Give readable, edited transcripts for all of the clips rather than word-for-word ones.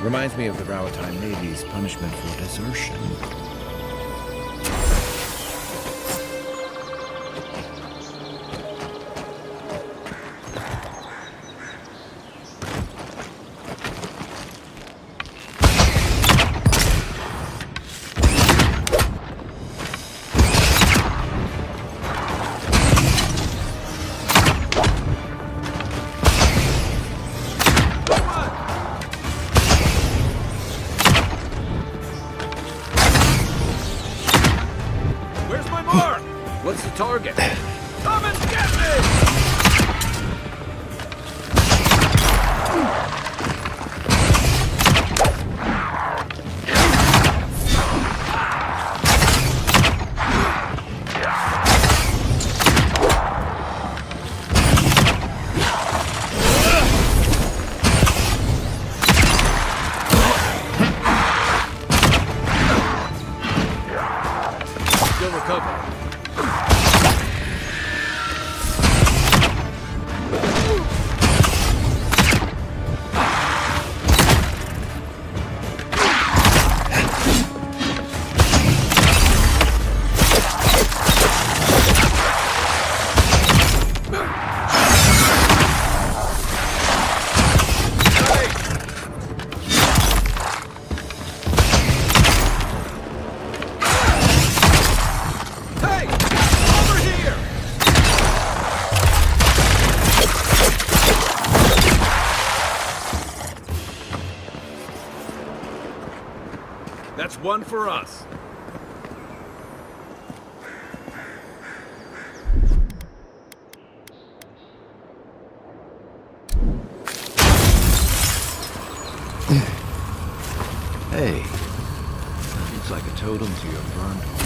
Reminds me of the Rowatime Navy's punishment for desertion. What's the target? Come and get me! Still recovering. That's one for us. Hey, looks like a totem to your burned home.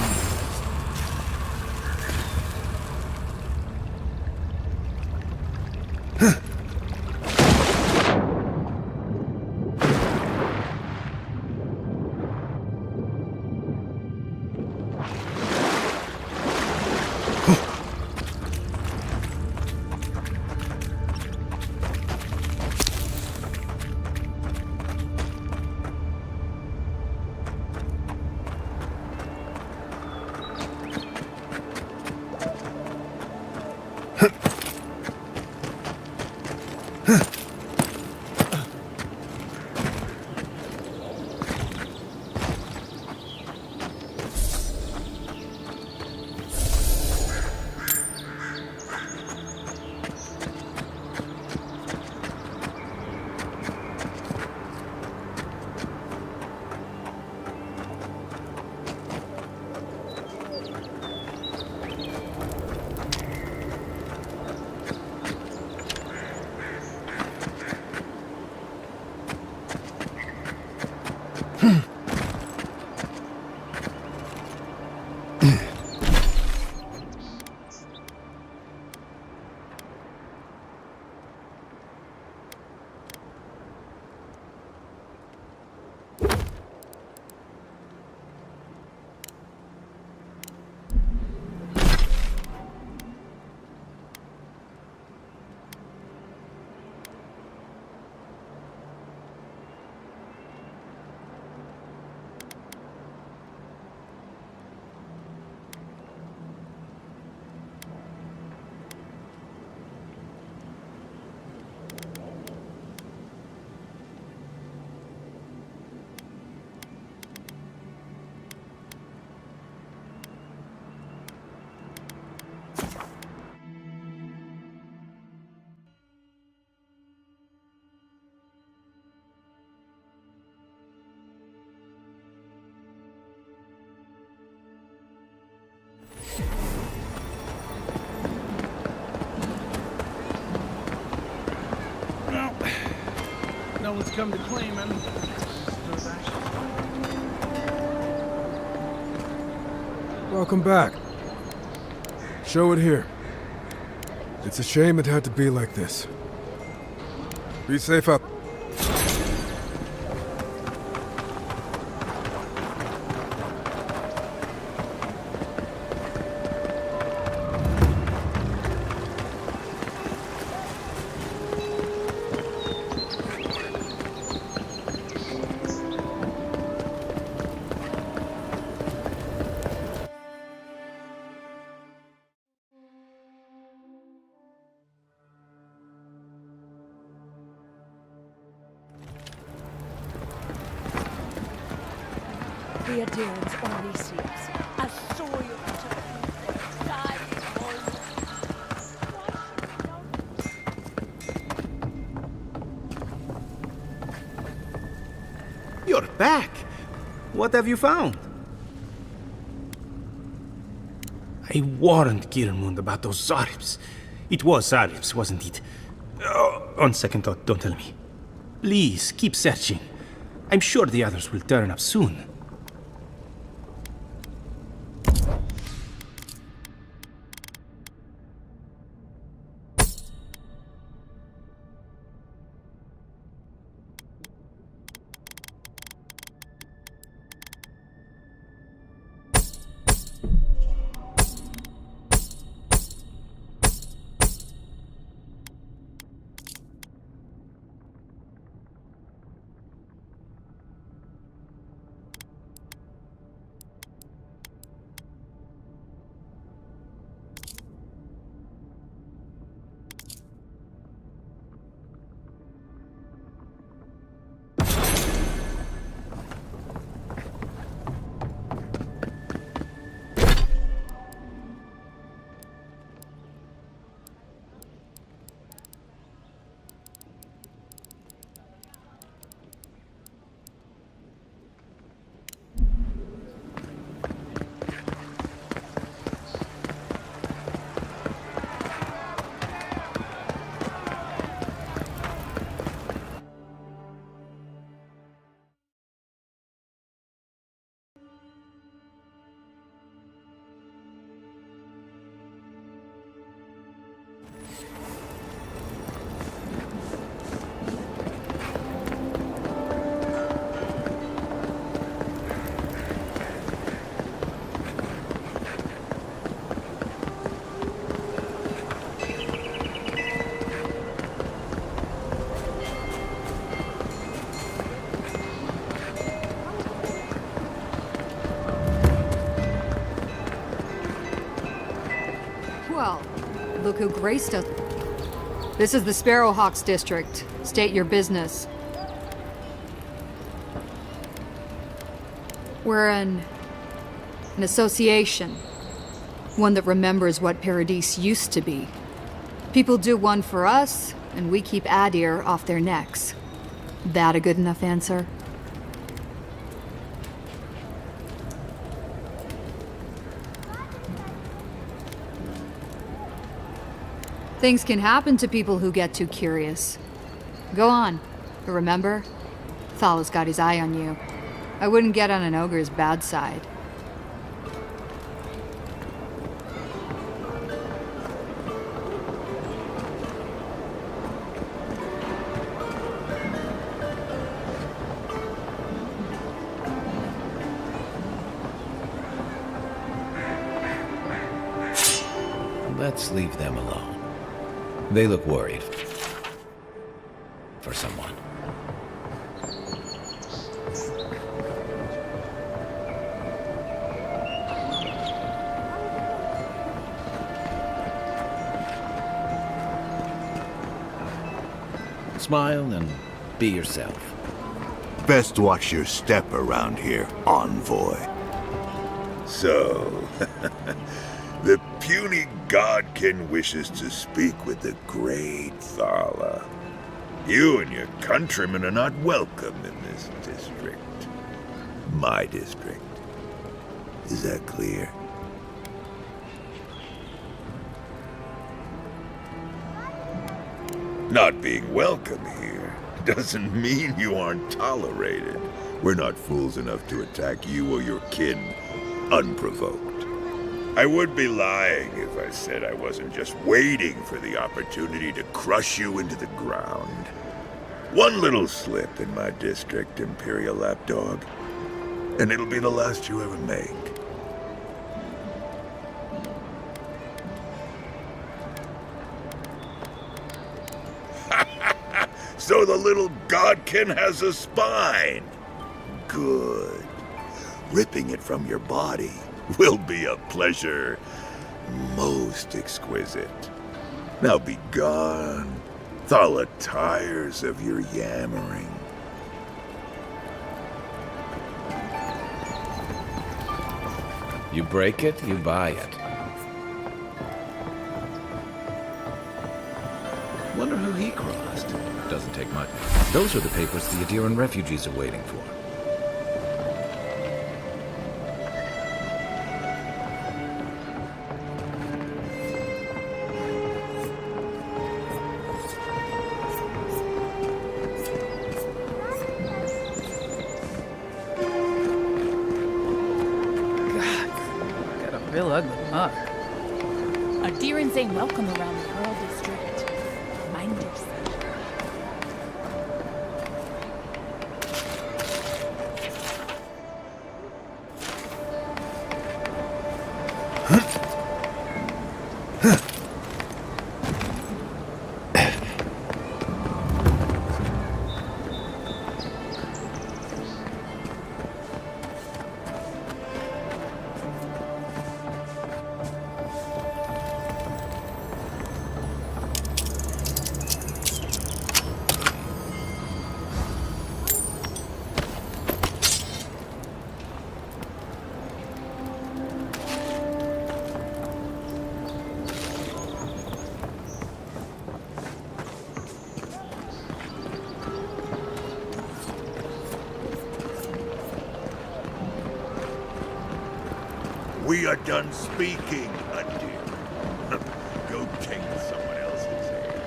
No one's come to claim him. Welcome back. Show it here. It's a shame it had to be like this. Be safe up. the adherents only seeks as soil to die You're back! What have you found? I warned Kirmund about those Zaribs. It was Zaribs, wasn't it? On second thought, don't tell me. Please, keep searching. I'm sure the others will turn up soon. Well, look who graced us. This is the Sparrowhawks district. State your business. We're an association. One that remembers what Paradise used to be. People do one for us, and we keep Adir off their necks. That a good enough answer? Things can happen to people who get too curious. Go on. But remember, Thal's got his eye on you. I wouldn't get on an ogre's bad side. Let's leave them alone. They look worried. For someone. Smile and be yourself. Best watch your step around here, envoy. So, the puny godkin wishes to speak with the great Thala. You and your countrymen are not welcome in this district. My district. Is that clear? Not being welcome here doesn't mean you aren't tolerated. We're not fools enough to attack you or your kin unprovoked. I would be lying if I said I wasn't just waiting for the opportunity to crush you into the ground. One little slip in my district, Imperial Lapdog, and it'll be the last you ever make. So the little godkin has a spine. Good. Ripping it from your body will be a pleasure most exquisite. Now be gone. Thala tires of your yammering. You break it, you buy it. Wonder who he crossed. Doesn't take much. Those are the papers the Adiran refugees are waiting for. Got a real ugly mug. Adirans ain't welcome around the Pearl District. Mind yourself. We are done speaking, Adir. Go take someone else's air.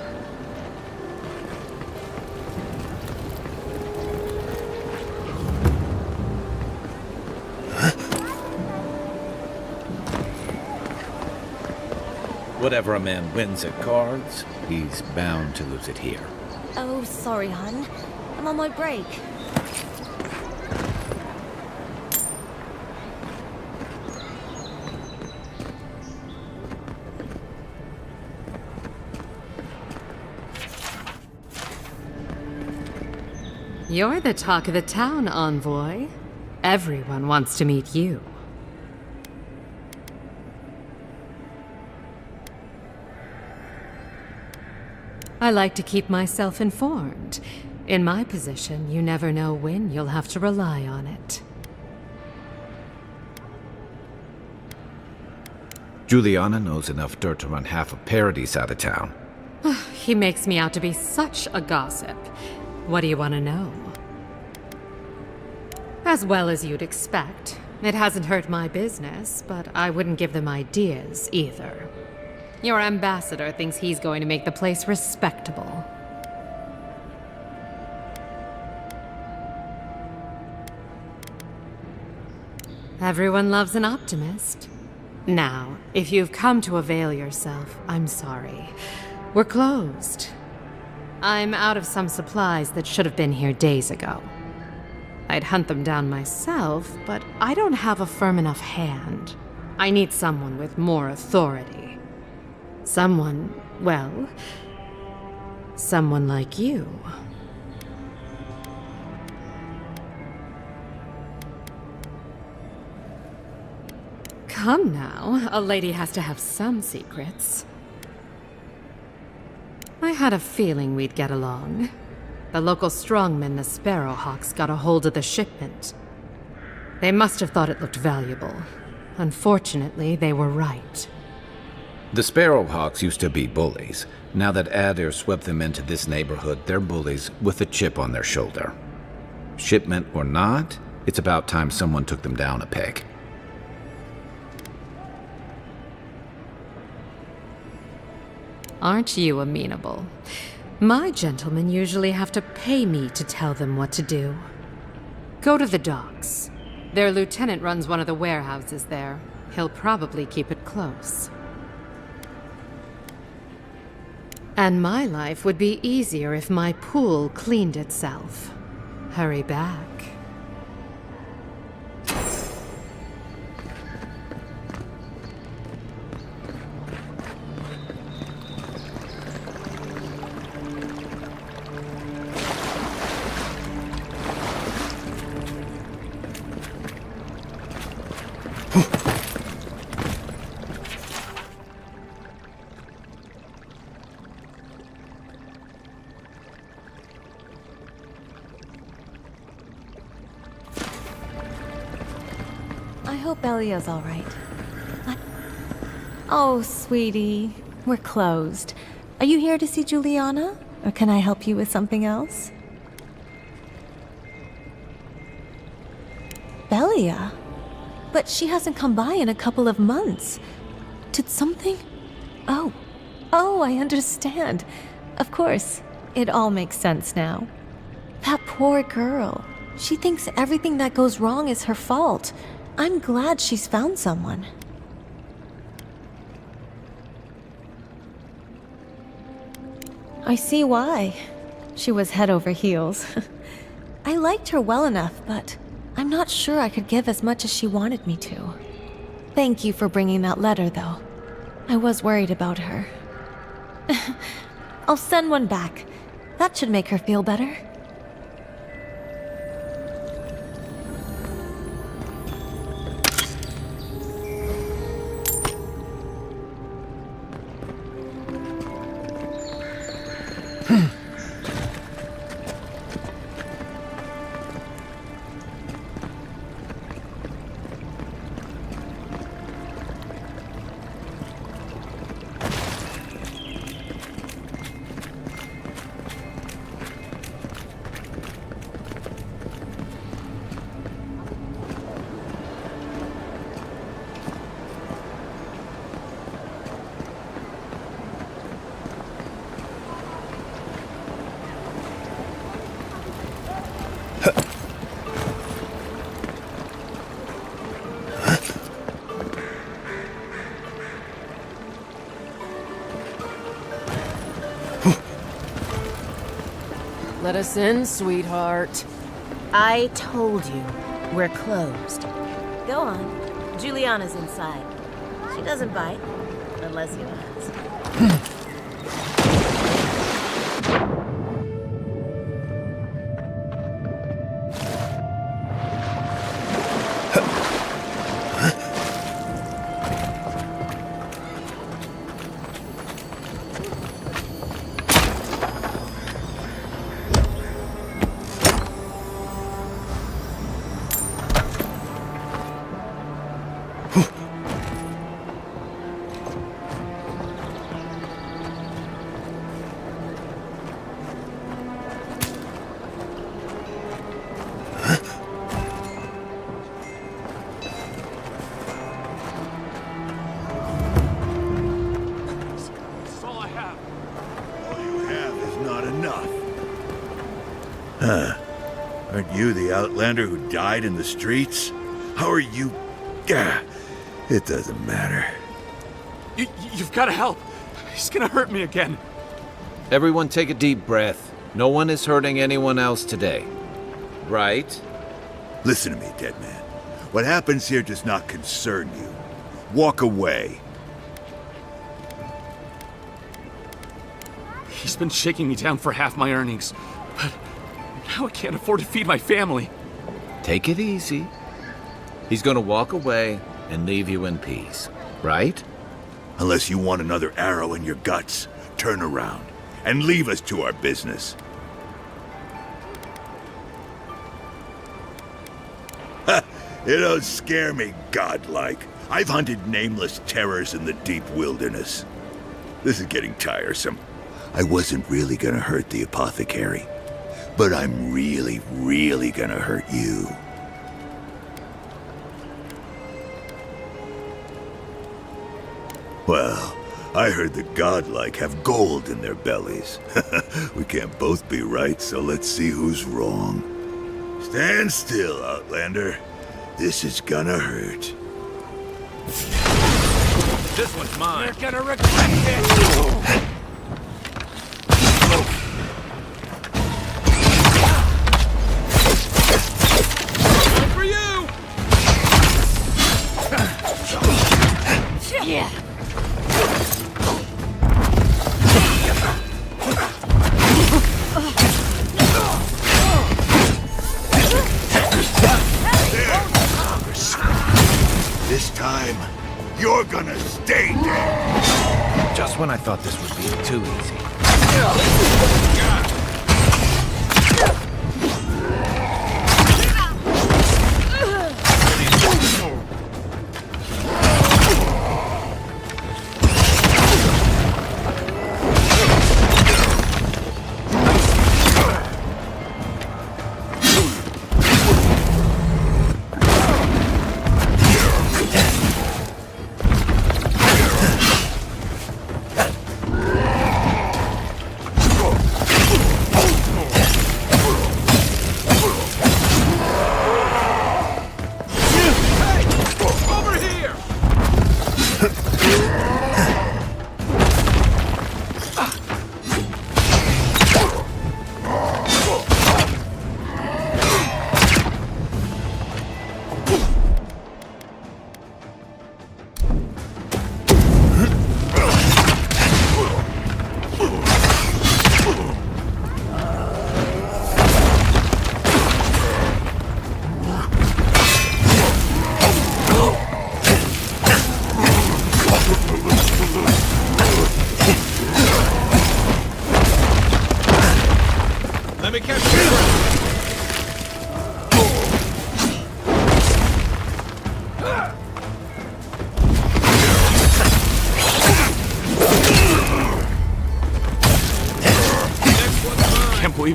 Whatever a man wins at cards, he's bound to lose it here. Oh, sorry, hun. I'm on my break. You're the talk of the town, envoy. Everyone wants to meet you. I like to keep myself informed. In my position, you never know when you'll have to rely on it. Juliana knows enough dirt to run half of Paradise out of town. He makes me out to be such a gossip. What do you want to know? As well as you'd expect. It hasn't hurt my business, but I wouldn't give them ideas either. Your ambassador thinks he's going to make the place respectable. Everyone loves an optimist. Now, if you've come to avail yourself, I'm sorry. We're closed. I'm out of some supplies that should have been here days ago. I'd hunt them down myself, but I don't have a firm enough hand. I need someone with more authority. Someone, well, someone like you. Come now, a lady has to have some secrets. I had a feeling we'd get along. The local strongmen, the Sparrowhawks, got a hold of the shipment. They must have thought it looked valuable. Unfortunately, they were right. The Sparrowhawks used to be bullies. Now that Adir swept them into this neighborhood, they're bullies with a chip on their shoulder. Shipment or not, it's about time someone took them down a peg. Aren't you amenable? My gentlemen usually have to pay me to tell them what to do. Go to the docks. Their lieutenant runs one of the warehouses there. He'll probably keep it close. And my life would be easier if my pool cleaned itself. Hurry back. I hope Elia's all right. Oh, sweetie. We're closed. Are you here to see Juliana? Or can I help you with something else? Belia? But she hasn't come by in a couple of months. Did something? Oh, I understand. Of course. It all makes sense now. That poor girl. She thinks everything that goes wrong is her fault. I'm glad she's found someone. I see why. She was head over heels. I liked her well enough, but I'm not sure I could give as much as she wanted me to. Thank you for bringing that letter, though. I was worried about her. I'll send one back. That should make her feel better. Let us in, sweetheart. I told you, we're closed. Go on. Juliana's inside. She doesn't bite, unless you ask. Aren't you the outlander who died in the streets? How are you? It doesn't matter. You've got to help. He's gonna hurt me again. Everyone take a deep breath. No one is hurting anyone else today. Right? Listen to me, dead man. What happens here does not concern you. Walk away. He's been shaking me down for half my earnings. But now I can't afford to feed my family. Take it easy. He's gonna walk away and leave you in peace, right? Unless you want another arrow in your guts, turn around and leave us to our business. Ha! You don't scare me, godlike. I've hunted nameless terrors in the deep wilderness. This is getting tiresome. I wasn't really gonna hurt the apothecary, but I'm really, really gonna hurt you. Well, I heard the godlike have gold in their bellies. We can't both be right, so let's see who's wrong. Stand still, Outlander. This is gonna hurt. This one's mine. You're gonna regret it! For you! Yeah. This time, you're gonna stay dead. Just when I thought this would be too easy.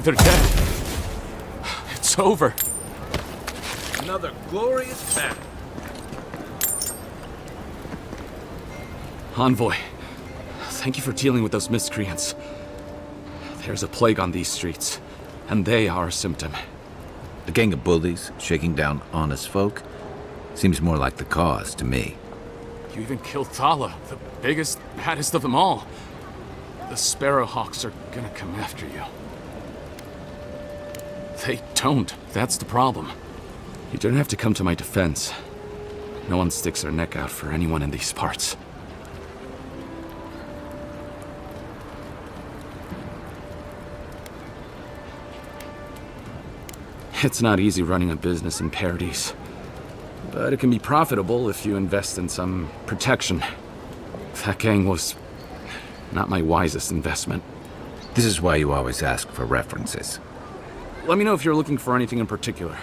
they're dead. It's over. Another glorious battle. Envoy, thank you for dealing with those miscreants. There's a plague on these streets, and they are a symptom. A gang of bullies shaking down honest folk seems more like the cause to me. You even killed Thala, the biggest, baddest of them all. The Sparrowhawks are gonna come after you. They don't. That's the problem. You don't have to come to my defense. No one sticks their neck out for anyone in these parts. It's not easy running a business in Paradise, but it can be profitable if you invest in some protection. That gang was not my wisest investment. This is why you always ask for references. Let me know if you're looking for anything in particular.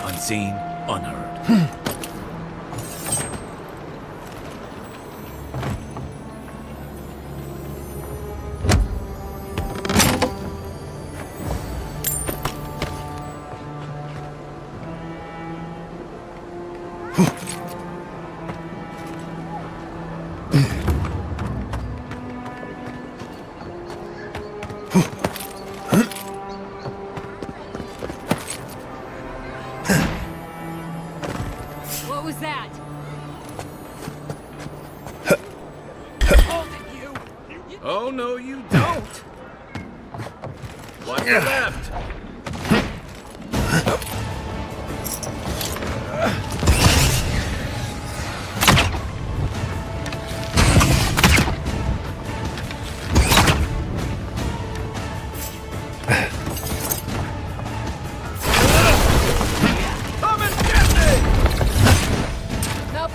Unseen, unheard. What was that? Oh, no, you don't. What's left? Come and get me! Nope.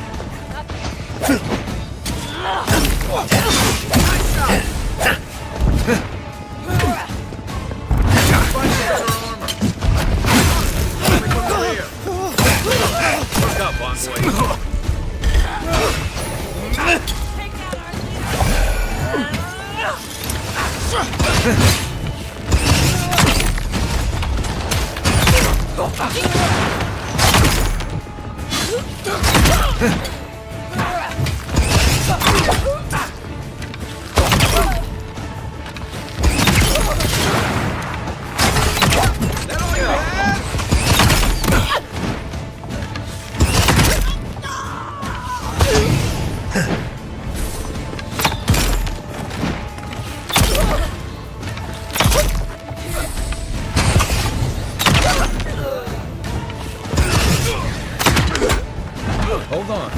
Hold on.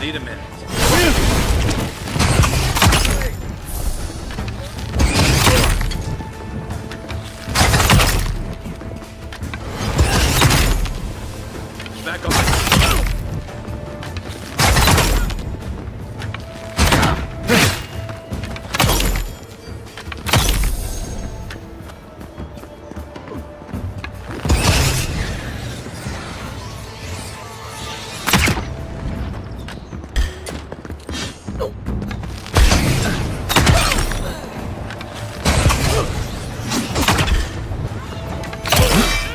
Need a minute. Back up.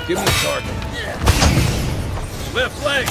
Give me a target. Left leg!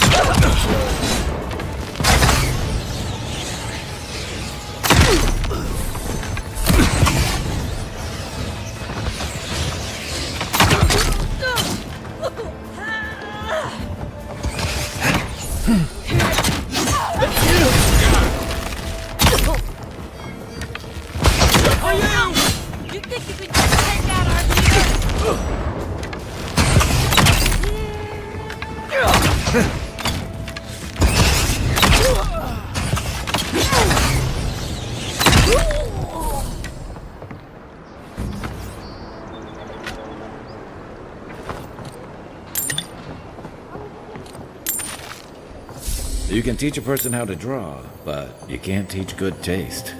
You can teach a person how to draw, but you can't teach good taste.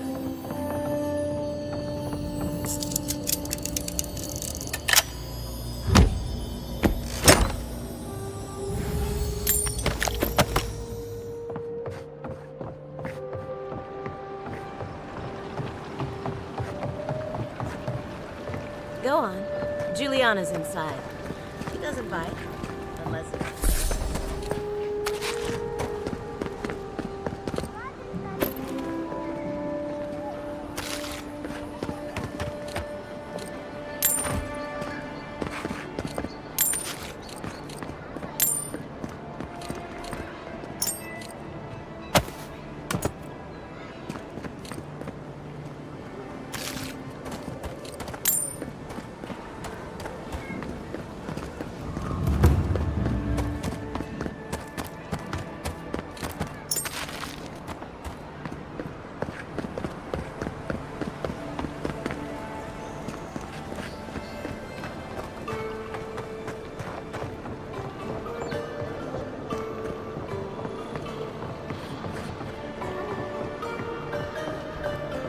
Go on. Juliana's inside. She doesn't bite. Unless it's...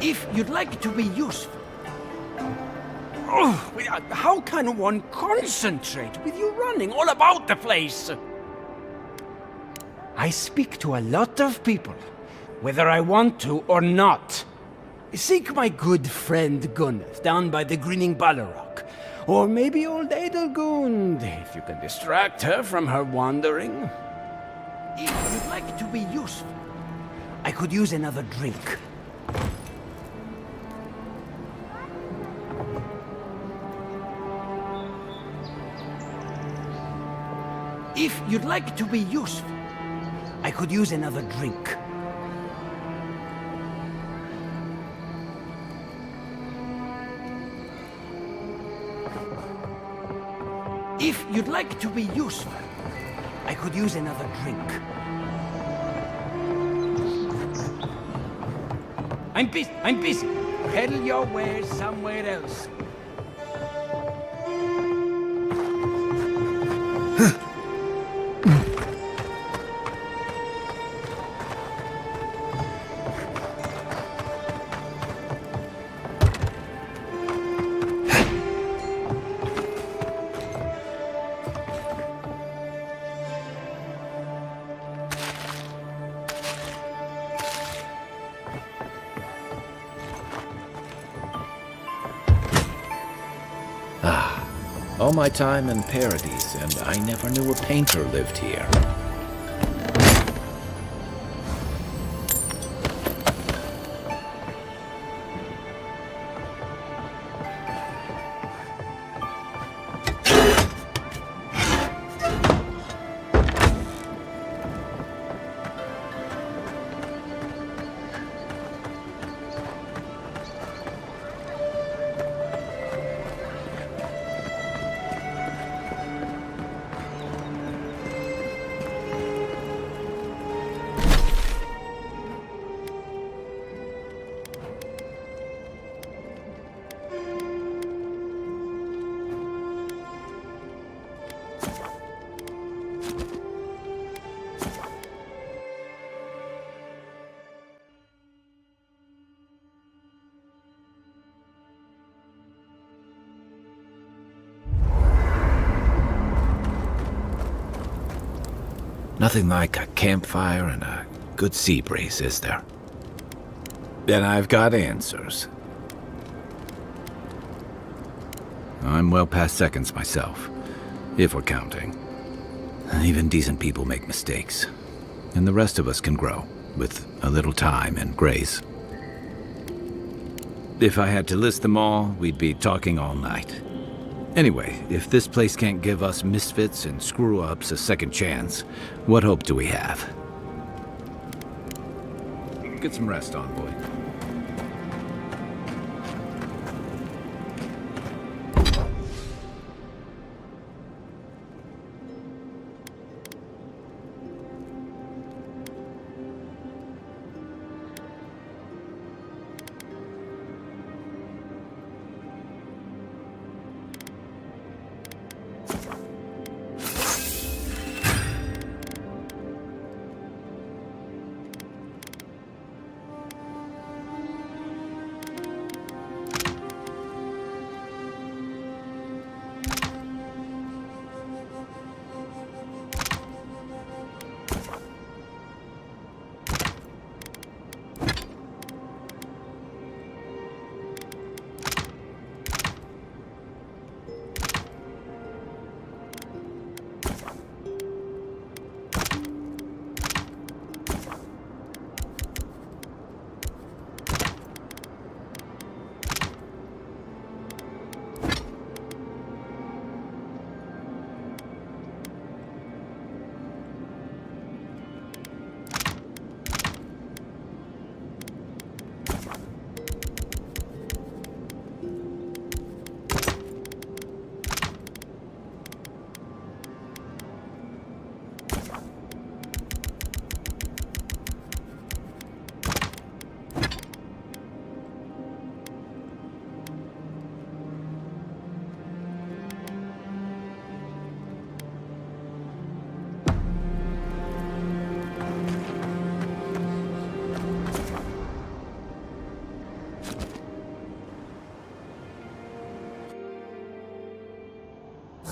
If you'd like to be useful. Oh, how can one concentrate with you running all about the place? I speak to a lot of people, whether I want to or not. Seek my good friend Gunneth down by the grinning Balrog. Or maybe old Edelgund, if you can distract her from her wandering. If you'd like to be useful, I could use another drink. If you'd like to be useful, I could use another drink. If you'd like to be useful, I could use another drink. I'm busy. Pedal your wares somewhere else. All my time in Paradise, and I never knew a painter lived here. Nothing like a campfire and a good sea breeze, is there? And I've got answers. I'm well past seconds myself, if we're counting. Even decent people make mistakes, and the rest of us can grow, with a little time and grace. If I had to list them all, we'd be talking all night. Anyway, if this place can't give us misfits and screw-ups a second chance, what hope do we have? Get some rest on, boy.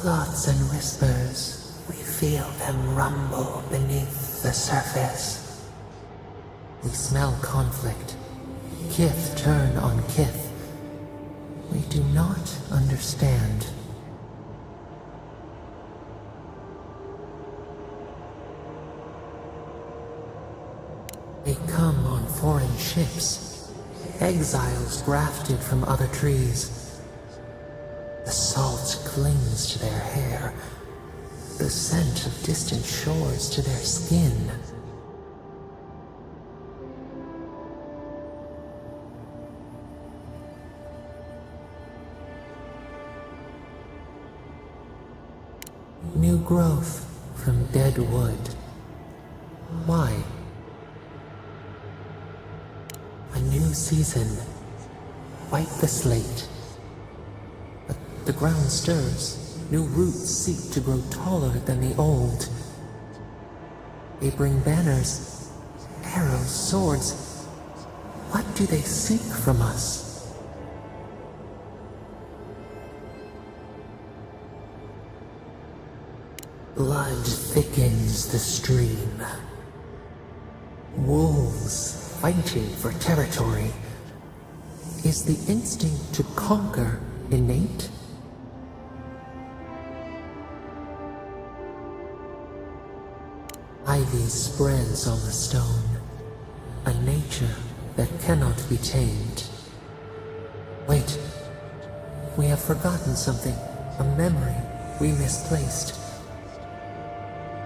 Thoughts and whispers, we feel them rumble beneath the surface. We smell conflict. Kith turn on kith. We do not understand. They come on foreign ships, exiles grafted from other trees. The salt clings to their hair, the scent of distant shores to their skin. New growth from dead wood. Why? A new season. Wipe the slate. But the ground stirs. New roots seek to grow taller than the old. They bring banners, arrows, swords. What do they seek from us? Blood thickens the stream. Wolves fighting for territory. Is the instinct to conquer innate? Ivy spreads on the stone, a nature that cannot be tamed. Wait, we have forgotten something, a memory we misplaced.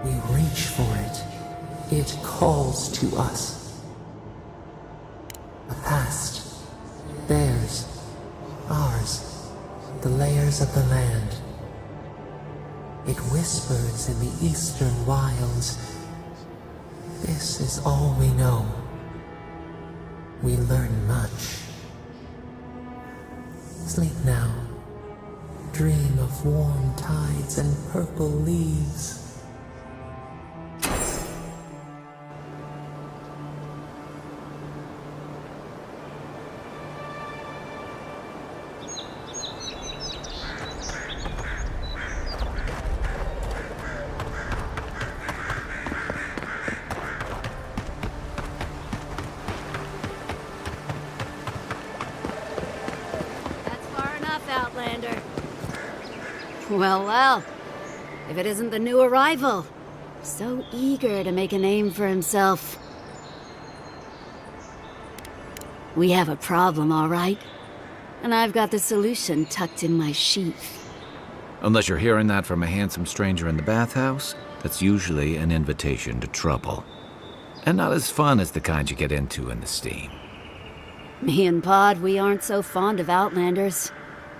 We reach for it. It calls to us. A past. Theirs. Ours. The layers of the land. It whispers in the eastern wilds. This is all we know. We learn much. Sleep now. Dream of warm tides and purple leaves. Well, well. If it isn't the new arrival. So eager to make a name for himself. We have a problem, all right? And I've got the solution tucked in my sheath. Unless you're hearing that from a handsome stranger in the bathhouse, that's usually an invitation to trouble. And not as fun as the kind you get into in the steam. Me and Pod, we aren't so fond of Outlanders.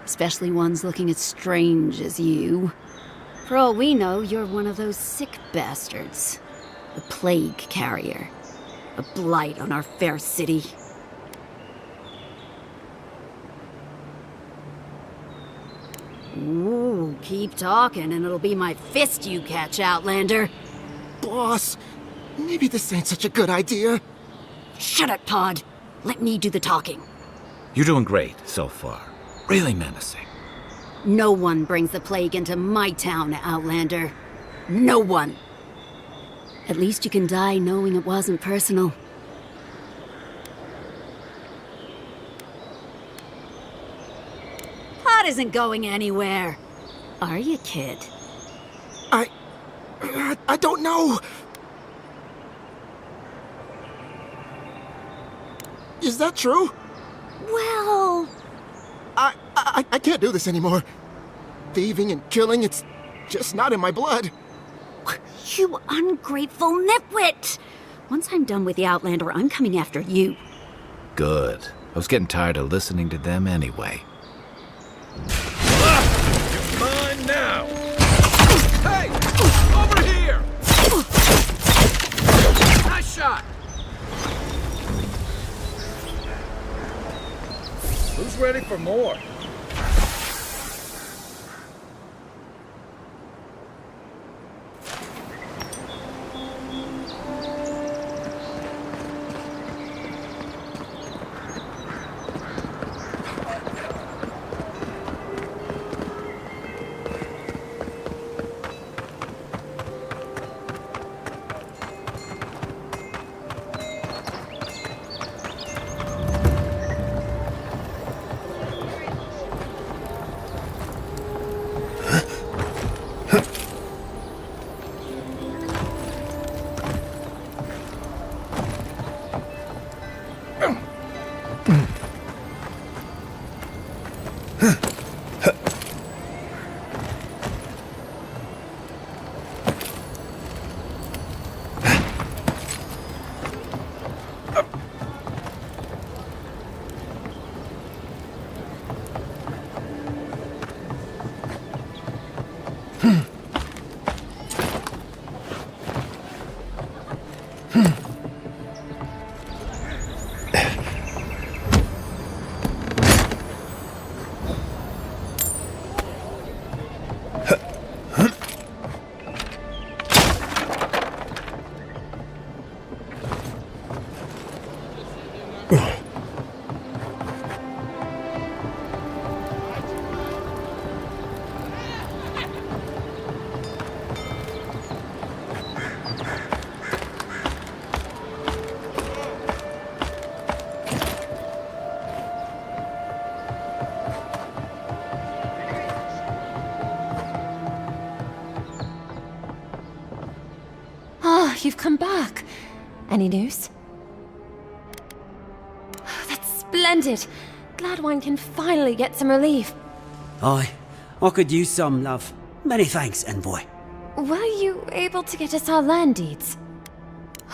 Especially ones looking as strange as you. For all we know, you're one of those sick bastards. A plague carrier. A blight on our fair city. Ooh, keep talking and it'll be my fist you catch, Outlander. Boss, maybe this ain't such a good idea. Shut it, Pod. Let me do the talking. You're doing great so far. Really menacing. No one brings the plague into my town, Outlander. No one. At least you can die knowing it wasn't personal. Pod isn't going anywhere. Are you, kid? I don't know. Is that true? Well... I can't do this anymore. Thieving and killing, it's just not in my blood. You ungrateful nitwit! Once I'm done with the Outlander, I'm coming after you. Good. I was getting tired of listening to them anyway. You're mine now! Hey! Over here! Nice shot! Who's ready for more? Ah, you've come back. Any news? That's splendid. Gladwine can finally get some relief. Aye, I could use some, love. Many thanks, envoy. Were you able to get us our land deeds?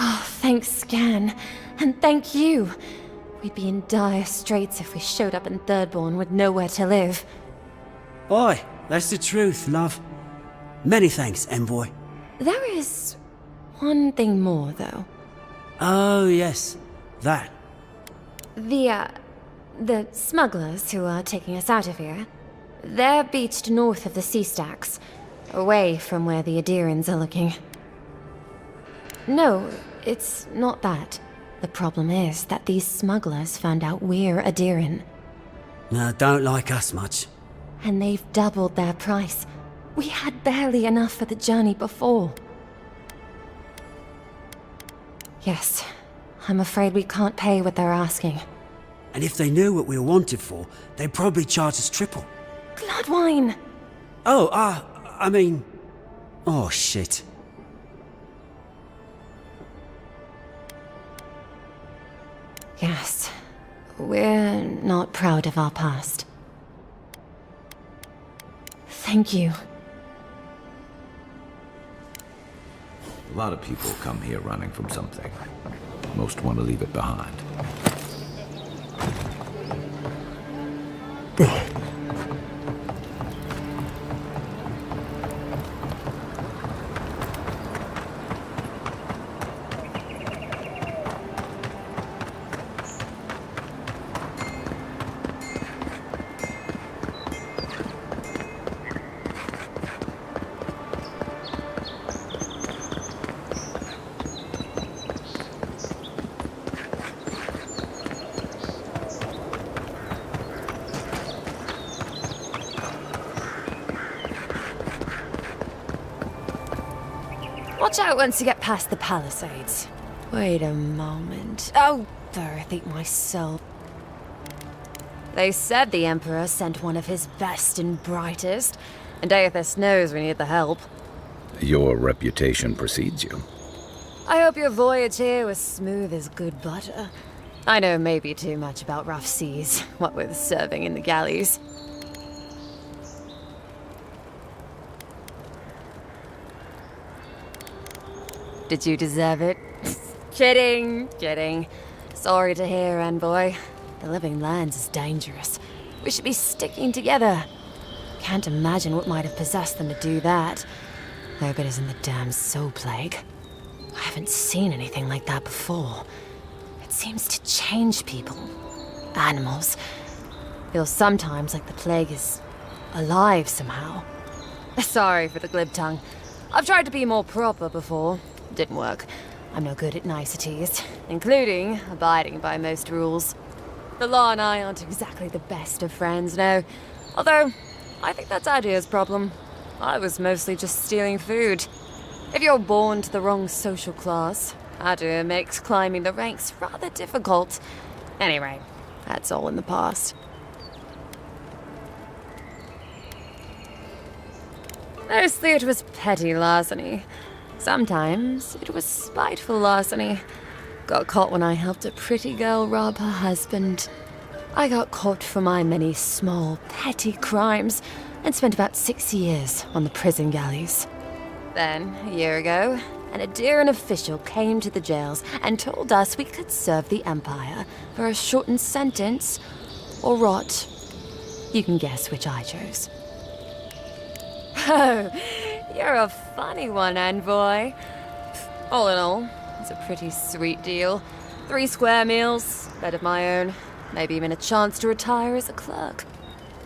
Oh, thanks, Scan. And thank you. We'd be in dire straits if we showed up in Thirdborn with nowhere to live. Aye, that's the truth, love. Many thanks, envoy. There is one thing more, though. Oh, yes. That. The smugglers who are taking us out of here, they're beached north of the sea stacks, away from where the Adirans are looking. No, it's not that. The problem is that these smugglers found out we're Adiran. Don't like us much. And they've doubled their price. We had barely enough for the journey before. Yes, I'm afraid we can't pay what they're asking. And if they knew what we were wanted for, they'd probably charge us triple. Gladwine! Oh, I mean... Oh, shit. Yes, we're not proud of our past. Thank you. A lot of people come here running from something. Most want to leave it behind. Watch out once you get past the palisades. Wait a moment. Oh, Earth eat my soul. They said the Emperor sent one of his best and brightest, and Aethys knows we need the help. Your reputation precedes you. I hope your voyage here was smooth as good butter. I know maybe too much about rough seas, what with serving in the galleys. Did you deserve it? Kidding, kidding. Sorry to hear, envoy. The living lands is dangerous. We should be sticking together. Can't imagine what might have possessed them to do that. Hope it isn't the damn soul plague. I haven't seen anything like that before. It seems to change people. Animals. Feels sometimes like the plague is alive somehow. Sorry for the glib tongue. I've tried to be more proper before. Didn't work. I'm no good at niceties, including abiding by most rules. The law and I aren't exactly the best of friends, no. Although, I think that's Adir's problem. I was mostly just stealing food. If you're born to the wrong social class, Adir makes climbing the ranks rather difficult. Anyway, that's all in the past. Mostly it was petty larceny. Sometimes it was spiteful larceny. Got caught when I helped a pretty girl rob her husband. I got caught for my many small, petty crimes and spent about 6 years on the prison galleys. Then, a year ago, an Adiran official came to the jails and told us we could serve the Empire for a shortened sentence or rot. You can guess which I chose. So, you're a funny one, envoy. All in all, it's a pretty sweet deal. 3 square meals, bed of my own, maybe even a chance to retire as a clerk.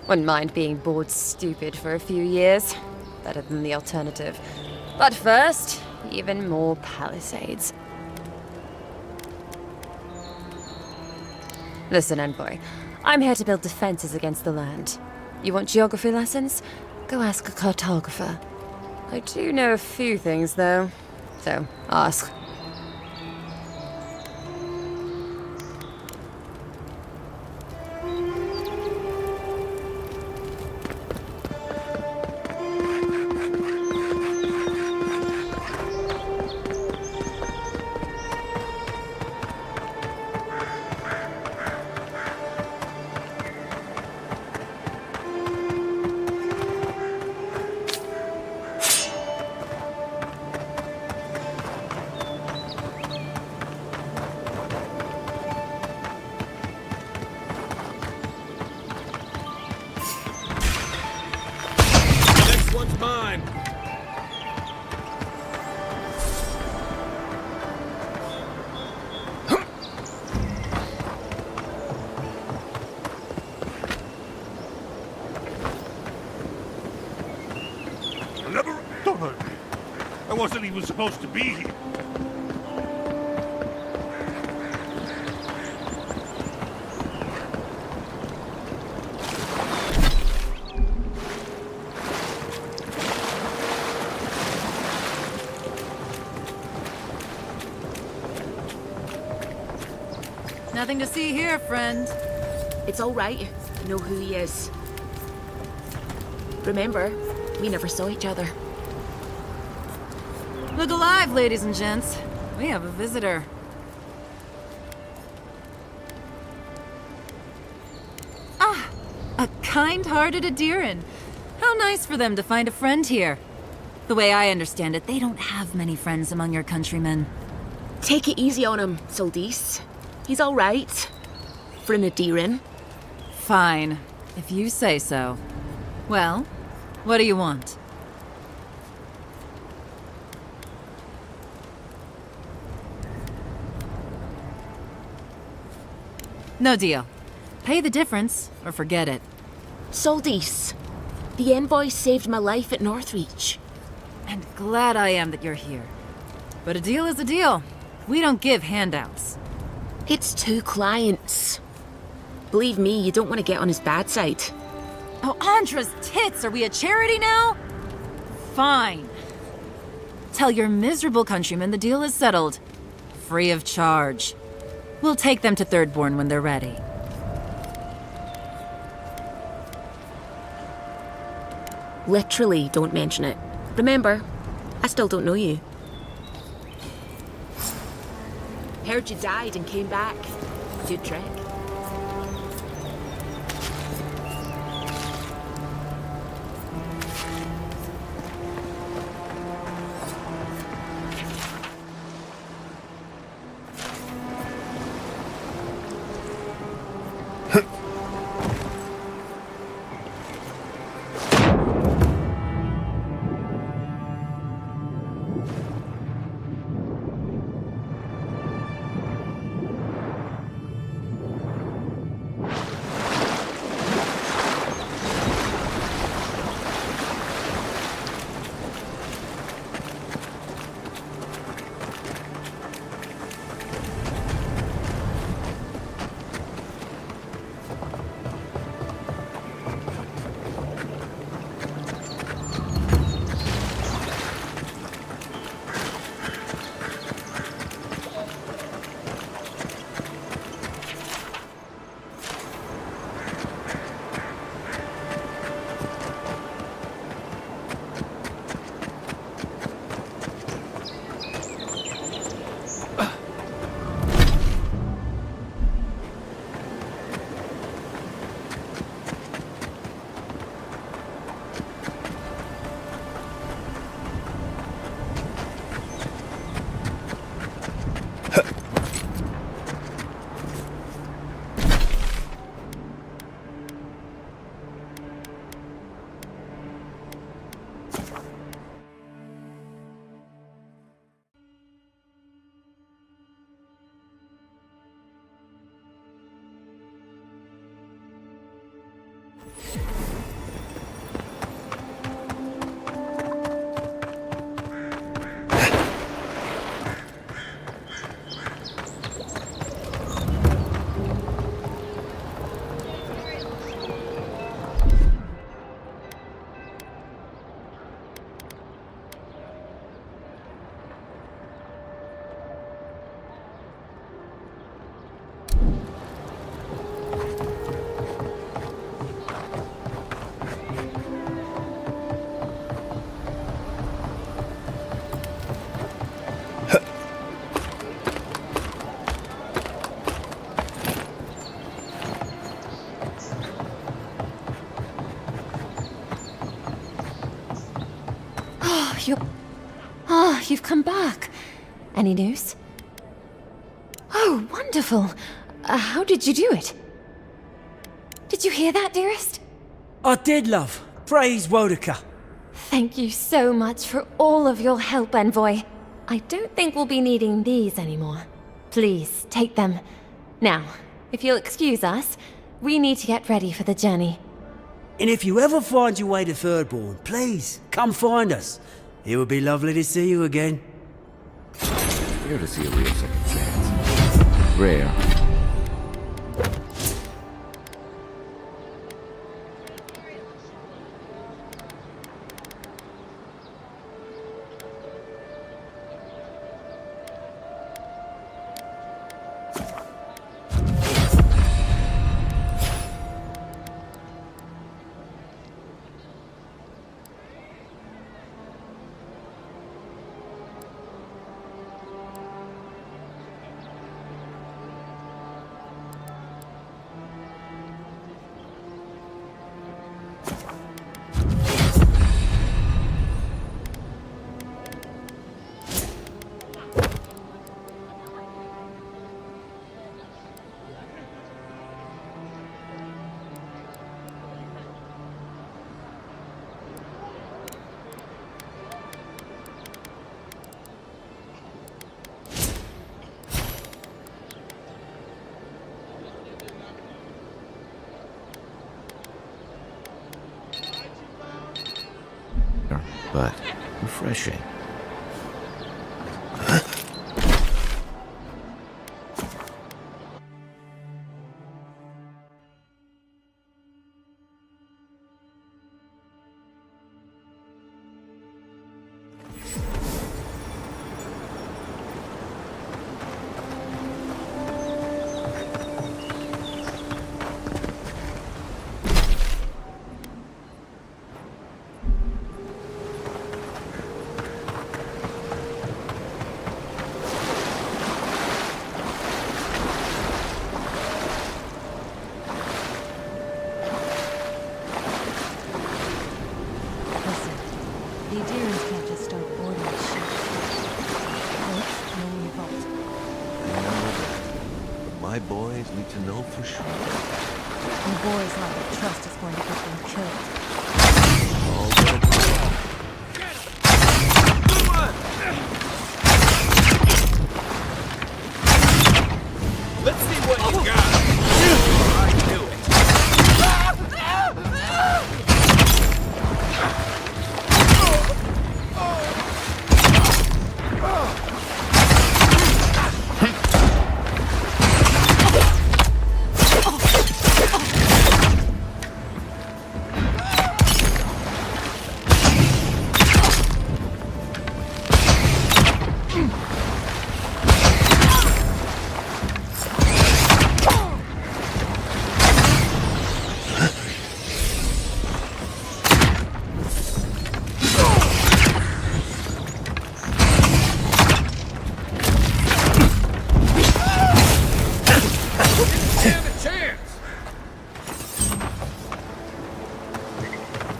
Wouldn't mind being bored stupid for a few years. Better than the alternative. But first, even more palisades. Listen, envoy. I'm here to build defenses against the land. You want geography lessons? Go ask a cartographer. I do know a few things, though. So, ask. Next one's mine. Never. Don't hurt me. I wasn't even supposed to be here. Nothing to see here, friend. It's all right. I know who he is. Remember, we never saw each other. Look alive, ladies and gents. We have a visitor. Ah, a kind-hearted Adiran. How nice for them to find a friend here. The way I understand it, they don't have many friends among your countrymen. Take it easy on him, Soldis. He's all right. For an Adiran. Fine, if you say so. Well, what do you want? No deal. Pay the difference, or forget it. Soldis, the envoy saved my life at Northreach. And glad I am that you're here. But a deal is a deal. We don't give handouts. It's 2 clients. Believe me, you don't want to get on his bad side. Oh, Andra's tits! Are we a charity now? Fine. Tell your miserable countrymen the deal is settled. Free of charge. We'll take them to Thirdborn when they're ready. Literally, don't mention it. Remember, I still don't know you. Heard you died and came back. Good trick. You've come back. Any news? Oh, wonderful. How did you do it? Did you hear that, dearest? I did, love. Praise Wodaka. Thank you so much for all of your help, Envoy. I don't think we'll be needing these anymore. Please, take them. Now, if you'll excuse us, we need to get ready for the journey. And if you ever find your way to Thirdborn, please, come find us. It would be lovely to see you again. Rare to see a real second chance. Rare. But refreshing. The Adirans can't just start boarding the ship. Nope, no revolt. I know that. But my boys need to know for sure. And the boys lack of trust is going to get them killed. All good. Let's see what you got. I knew it.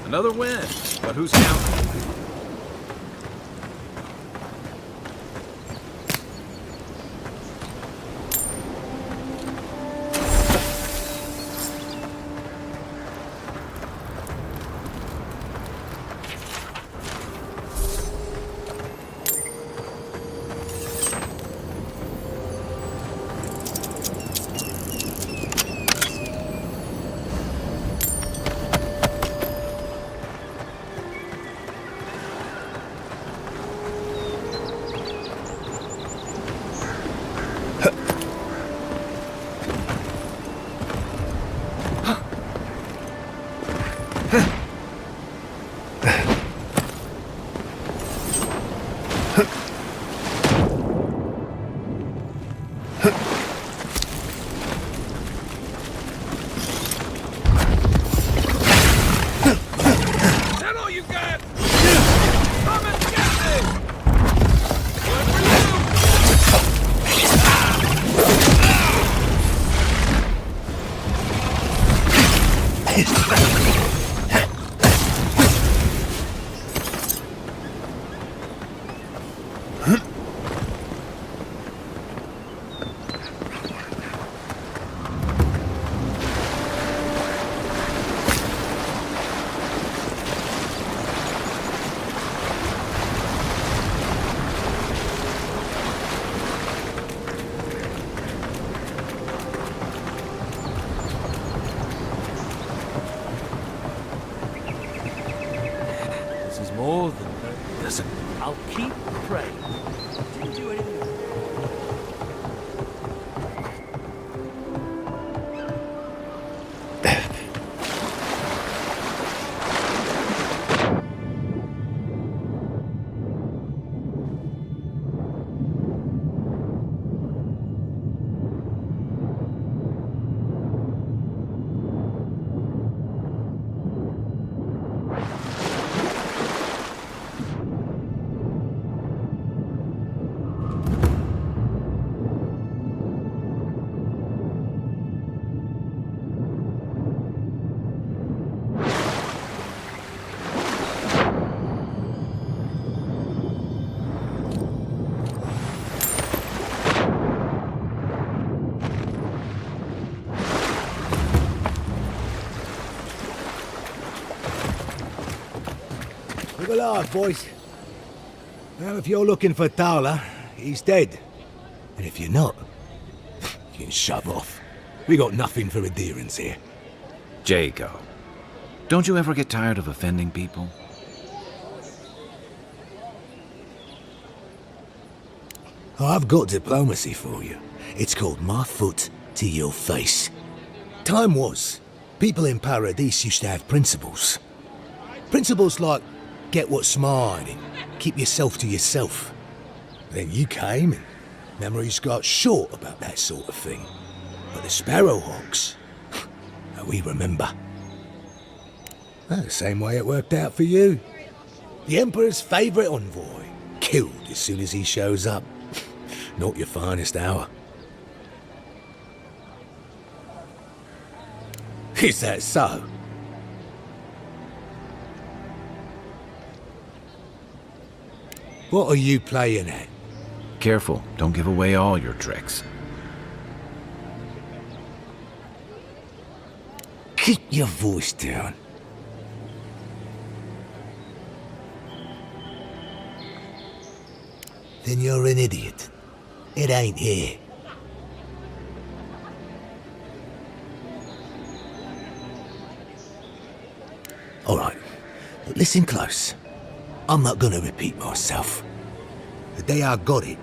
Another win, but who's counting? This is more than... Listen, I'll keep praying. Didn't do anything. Look alive, boys. Well, if you're looking for Tala, he's dead. And if you're not, you can shove off. We got nothing for adherence here. Jago, don't you ever get tired of offending people? I've got diplomacy for you. It's called my foot to your face. Time was, people in Paradise used to have principles. Principles like get what's mine and keep yourself to yourself. Then you came and memories got short about that sort of thing. But the Sparrowhawks, we remember. Well, the same way it worked out for you. The Emperor's favourite envoy, killed as soon as he shows up. Not your finest hour. Is that so? What are you playing at? Careful, don't give away all your tricks. Keep your voice down. Then you're an idiot. It ain't here. All right, but listen close. I'm not gonna repeat myself. The day I got it,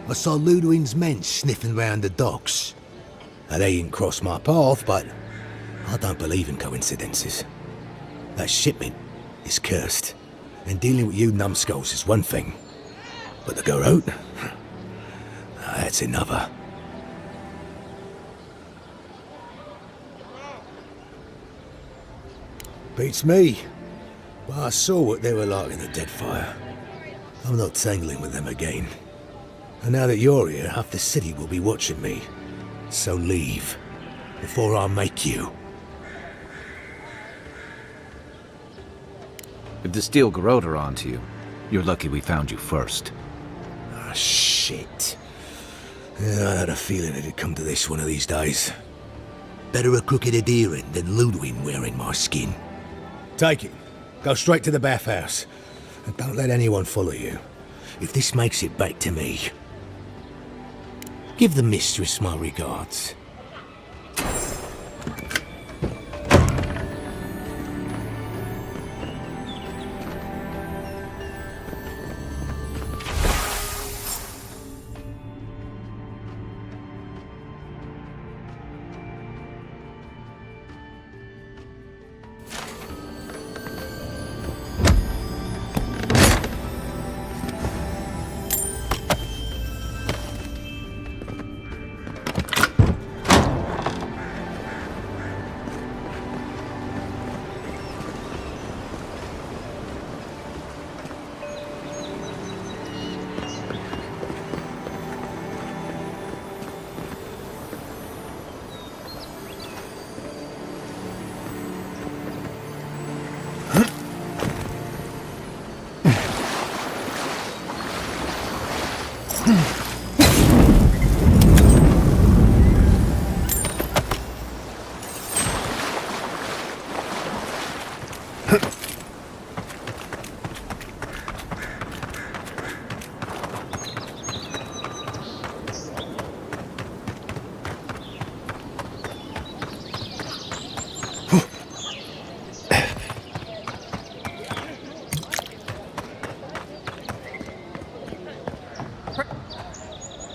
I saw Ludwig's men sniffing round the docks. Now, they didn't cross my path, but I don't believe in coincidences. That shipment is cursed, and dealing with you numbskulls is one thing. But the Garrote, that's another. Beats me. But I saw what they were like in the Deadfire. I'm not tangling with them again. And now that you're here, half the city will be watching me. So leave, before I make you. If the Steel Garrote are onto you, you're lucky we found you first. Ah, shit. Yeah, I had a feeling it'd come to this one of these days. Better a crooked adherent than Ludwig wearing my skin. Take it. Go straight to the bathhouse. And don't let anyone follow you. If this makes it back to me, give the mistress my regards.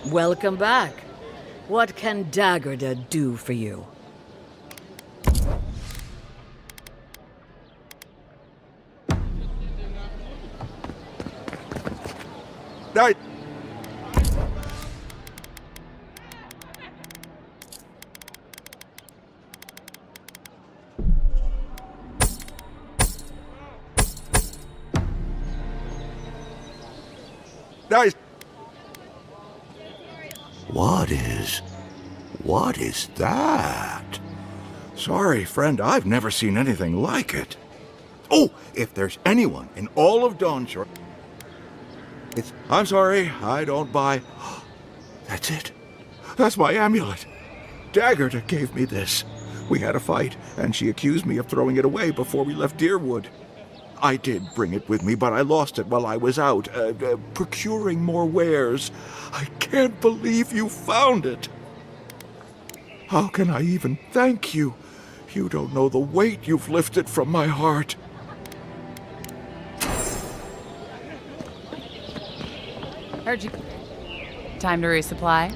Welcome back. What can Daggerda do for you? Nice. What is that? Sorry, friend, I've never seen anything like it. Oh, if there's anyone in all of Dawnshore... I'm sorry, I don't buy... That's it. That's my amulet. Daggerda gave me this. We had a fight, and she accused me of throwing it away before we left Deerwood. I did bring it with me, but I lost it while I was out, procuring more wares. I can't believe you found it. How can I even thank you? You don't know the weight you've lifted from my heart. Heard you. Time to resupply.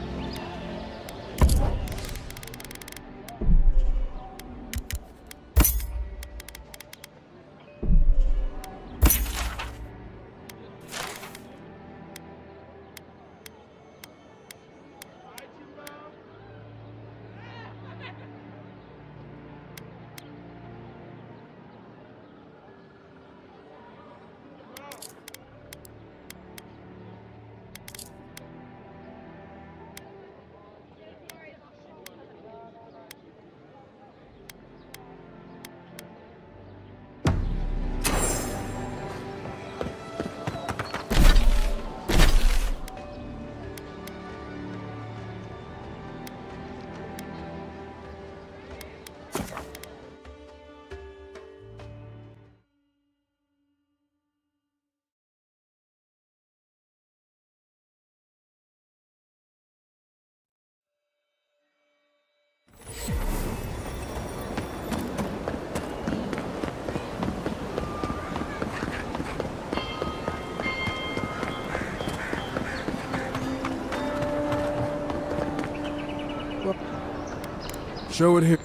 Show it here.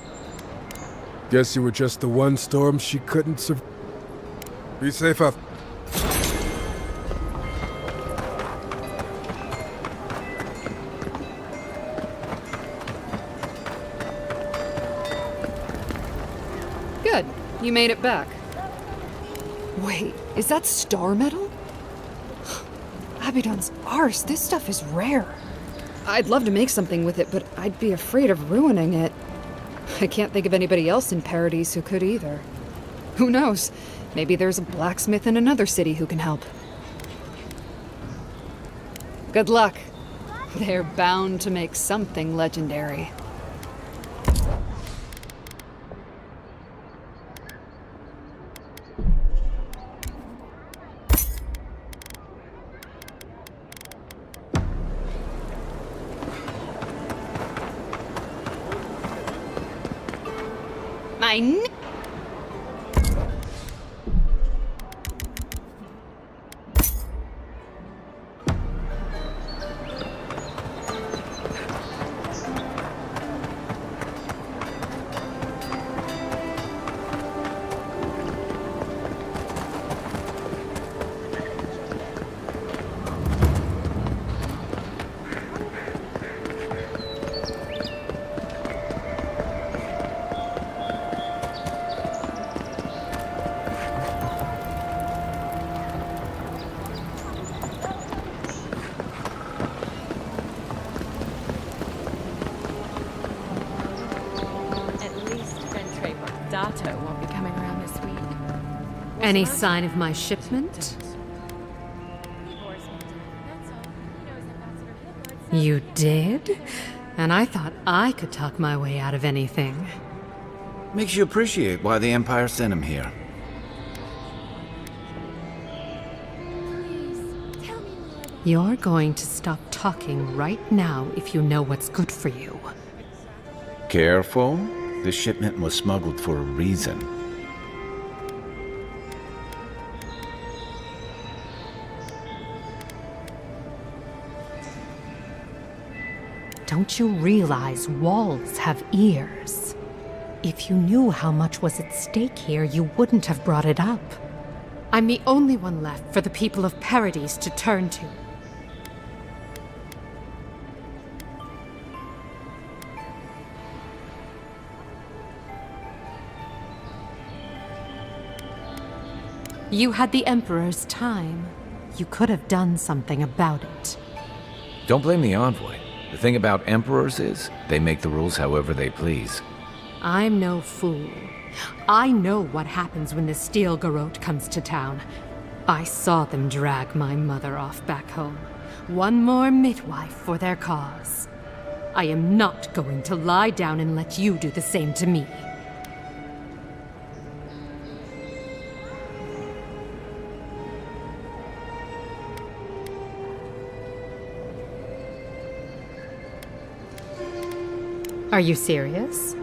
Guess you were just the one storm she couldn't survive. Be safe out. Good. You made it back. Wait, is that star metal? Abaddon's arse. This stuff is rare. I'd love to make something with it, but I'd be afraid of ruining it. I can't think of anybody else in Paradise who could either. Who knows? Maybe there's a blacksmith in another city who can help. Good luck. They're bound to make something legendary. Won't be coming around this week. Any sign of my shipment? You did? And I thought I could talk my way out of anything. Makes you appreciate why the Empire sent him here. You're going to stop talking right now if you know what's good for you. Careful. This shipment was smuggled for a reason. Don't you realize walls have ears? If you knew how much was at stake here, you wouldn't have brought it up. I'm the only one left for the people of Paradise to turn to. You had the Emperor's time. You could have done something about it. Don't blame the envoy. The thing about emperors is, they make the rules however they please. I'm no fool. I know what happens when the Steel Garrote comes to town. I saw them drag my mother off back home. One more midwife for their cause. I am not going to lie down and let you do the same to me. Are you serious?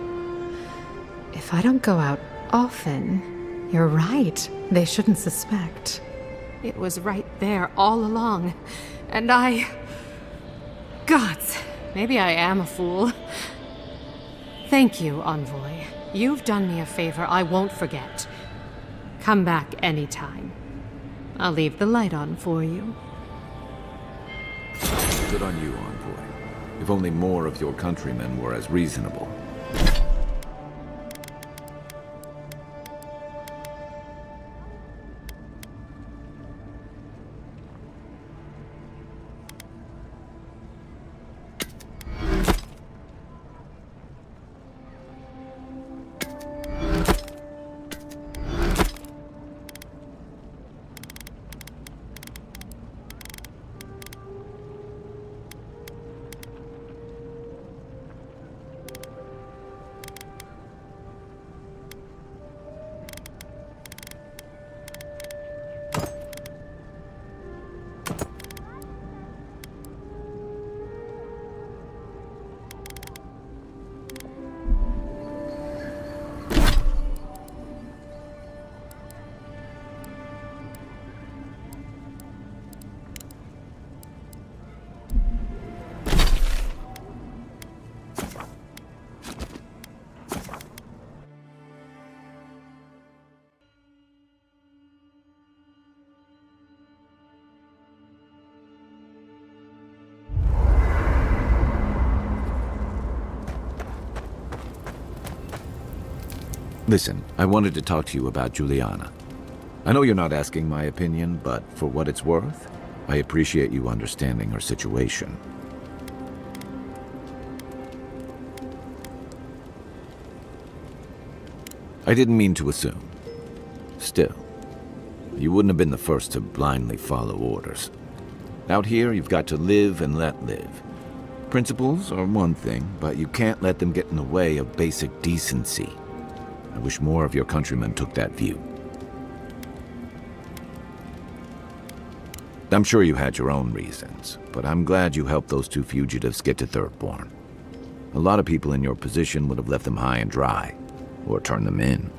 If I don't go out often, you're right. They shouldn't suspect. It was right there all along. And Gods, maybe I am a fool. Thank you, Envoy. You've done me a favor I won't forget. Come back anytime. I'll leave the light on for you. Good on you, Envoy. If only more of your countrymen were as reasonable. Listen, I wanted to talk to you about Juliana. I know you're not asking my opinion, but for what it's worth, I appreciate you understanding her situation. I didn't mean to assume. Still, you wouldn't have been the first to blindly follow orders. Out here, you've got to live and let live. Principles are one thing, but you can't let them get in the way of basic decency. I wish more of your countrymen took that view. I'm sure you had your own reasons, but I'm glad you helped those two fugitives get to Thirdborn. A lot of people in your position would have left them high and dry, or turned them in.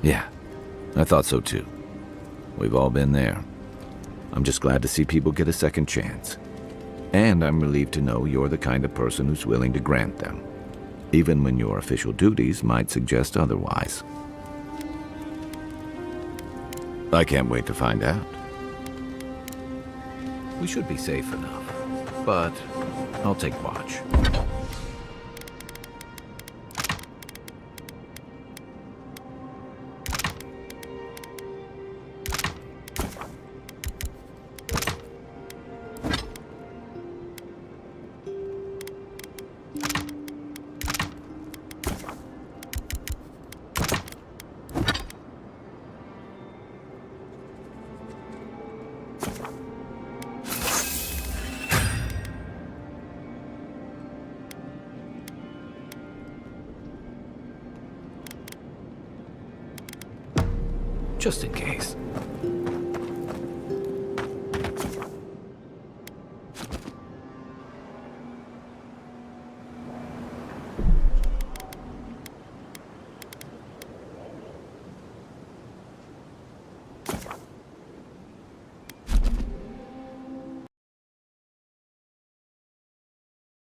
Yeah, I thought so too. We've all been there. I'm just glad to see people get a second chance. And I'm relieved to know you're the kind of person who's willing to grant them, even when your official duties might suggest otherwise. I can't wait to find out. We should be safe enough, but I'll take watch. Just in case.